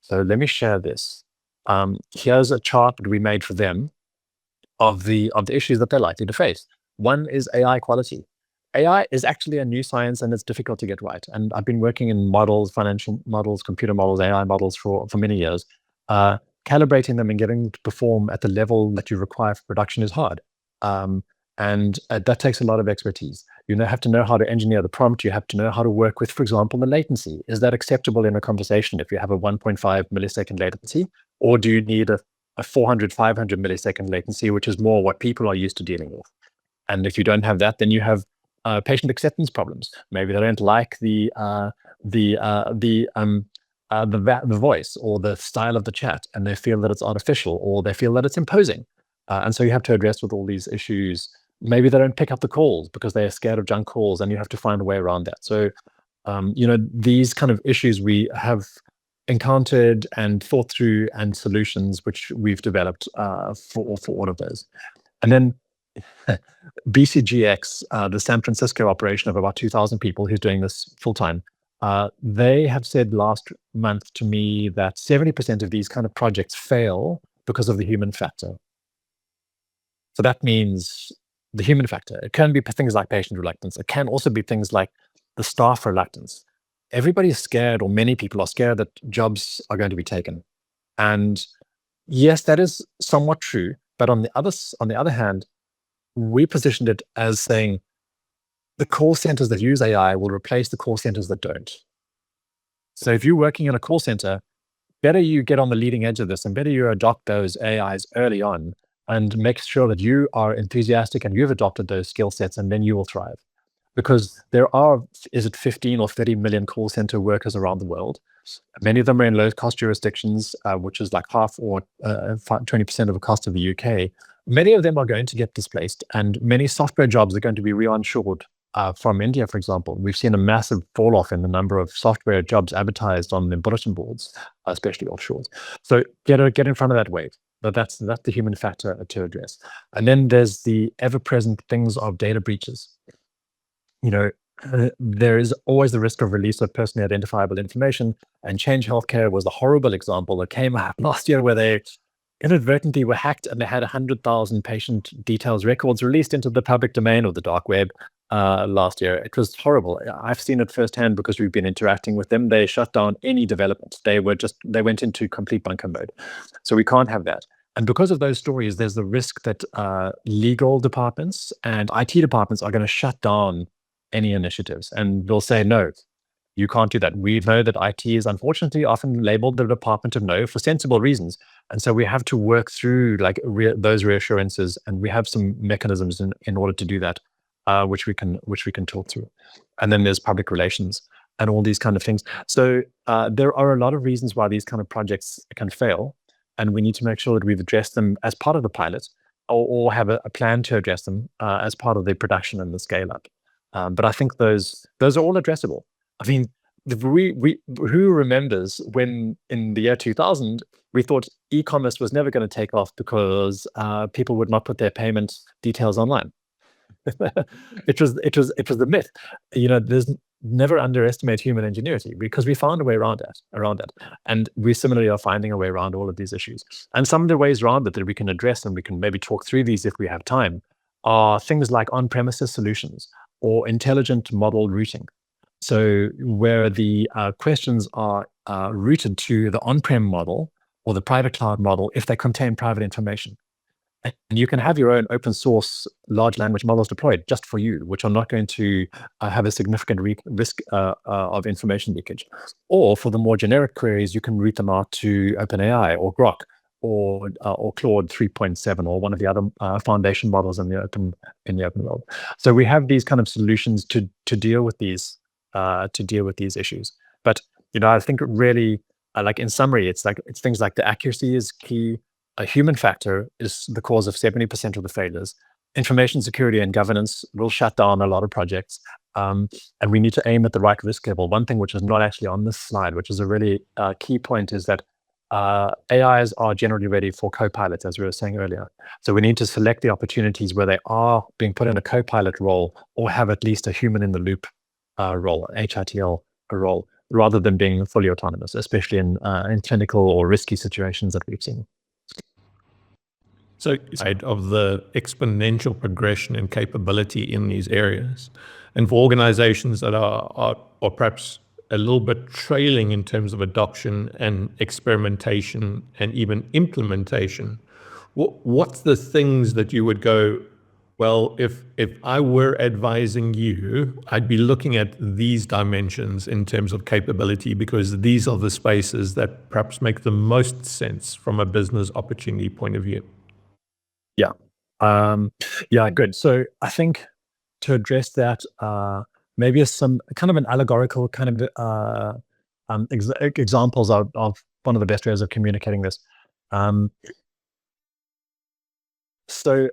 So let me share this. Here's a chart that we made for them of the issues that they're likely to face. One is AI quality. AI is actually a new science and it's difficult to get right. And I've been working in models, financial models, computer models, AI models for many years. Uh, Calibrating them and getting them to perform at the level that you require for production is hard. Um, and that takes a lot of expertise. Have to know how to engineer the prompt. You have to know how to work with, for example, the latency. Is that acceptable in a conversation if you have a 1.5 millisecond latency? Or do you need a 400, 500 millisecond latency, which is more what people are used to dealing with? And if you don't have that, then you have patient acceptance problems. Maybe they don't like the voice or the style of the chat, and they feel that it's artificial or they feel that it's imposing. And so you have to address with all these issues. Maybe they don't pick up the calls because they're scared of junk calls, and you have to find a way around that. So, these kind of issues we have encountered and thought through, and solutions which we've developed for all of those. And then BCGX, the San Francisco operation of about 2,000 people who's doing this full time, they have said last month to me that 70% of these kind of projects fail because of the human factor. So that means the human factor. It can be things like patient reluctance. It can also be things like the staff reluctance. Everybody's scared, or many people are scared, that jobs are going to be taken. And yes, that is somewhat true. But on the other hand, we positioned it as saying the call centers that use AI will replace the call centers that don't. So if you're working in a call center, better you get on the leading edge of this, and better you adopt those AIs early on and make sure that you are enthusiastic and you've adopted those skill sets, and then you will thrive. Because there are, is it 15 or 30 million call center workers around the world? Many of them are in low cost jurisdictions, which is like half or 20% of the cost of the UK. Many of them are going to get displaced, and many software jobs are going to be re-onshored from India, for example. We've seen a massive fall off in the number of software jobs advertised on the bulletin boards, especially offshore. So get in front of that wave. But that's the human factor to address. And then there's the ever-present things of data breaches. There is always the risk of release of personally identifiable information, and Change Healthcare was a horrible example that came out last year, where they inadvertently were hacked and they had 100,000 patient details records released into the public domain of the dark web last year. It was horrible. I've seen it firsthand because we've been interacting with them. They shut down any development. They went into complete bunker mode. So we can't have that. And because of those stories, there's the risk that legal departments and IT departments are going to shut down any initiatives, and they'll say, no, you can't do that. We know that IT is unfortunately often labeled the department of no for sensible reasons. And so we have to work through those reassurances, and we have some mechanisms in order to do that, which we can talk through. And then there's public relations and all these kind of things. So there are a lot of reasons why these kind of projects can fail, and we need to make sure that we've addressed them as part of the pilot, or have a plan to address them as part of the production and the scale up. But I think those are all addressable. I mean, who remembers when in the year 2000 we thought e-commerce was never going to take off because people would not put their payment details online? It was the myth. There's never underestimate human ingenuity, because we found a way around that, and we similarly are finding a way around all of these issues. And some of the ways around it that we can address, and we can maybe talk through these if we have time, are things like on-premises solutions or intelligent model routing. So where the questions are routed to the on-prem model or the private cloud model if they contain private information. And you can have your own open source large language models deployed just for you, which are not going to have a significant risk of information leakage. Or for the more generic queries, you can route them out to OpenAI or Grok or Claude 3.7 or one of the other foundation models in the open world. So we have these kind of solutions to deal with these issues. But I think really, like in summary, it's things like the accuracy is key. A human factor is the cause of 70% of the failures. Information security and governance will shut down a lot of projects. And we need to aim at the right risk level. One thing which is not actually on this slide, which is a really key point, is that AIs are generally ready for co-pilots, as we were saying earlier. So we need to select the opportunities where they are being put in a co-pilot role, or have at least a human in the loop role, HITL role, rather than being fully autonomous, especially in clinical or risky situations that we've seen. So side of the exponential progression in capability in these areas. And for organizations that are perhaps a little bit trailing in terms of adoption and experimentation and even implementation, what's the things that you would go, well, if I were advising you, I'd be looking at these dimensions in terms of capability, because these are the spaces that perhaps make the most sense from a business opportunity point of view. Yeah. Yeah, good. So I think to address that, maybe as some kind of an allegorical kind of examples of one of the best ways of communicating this. So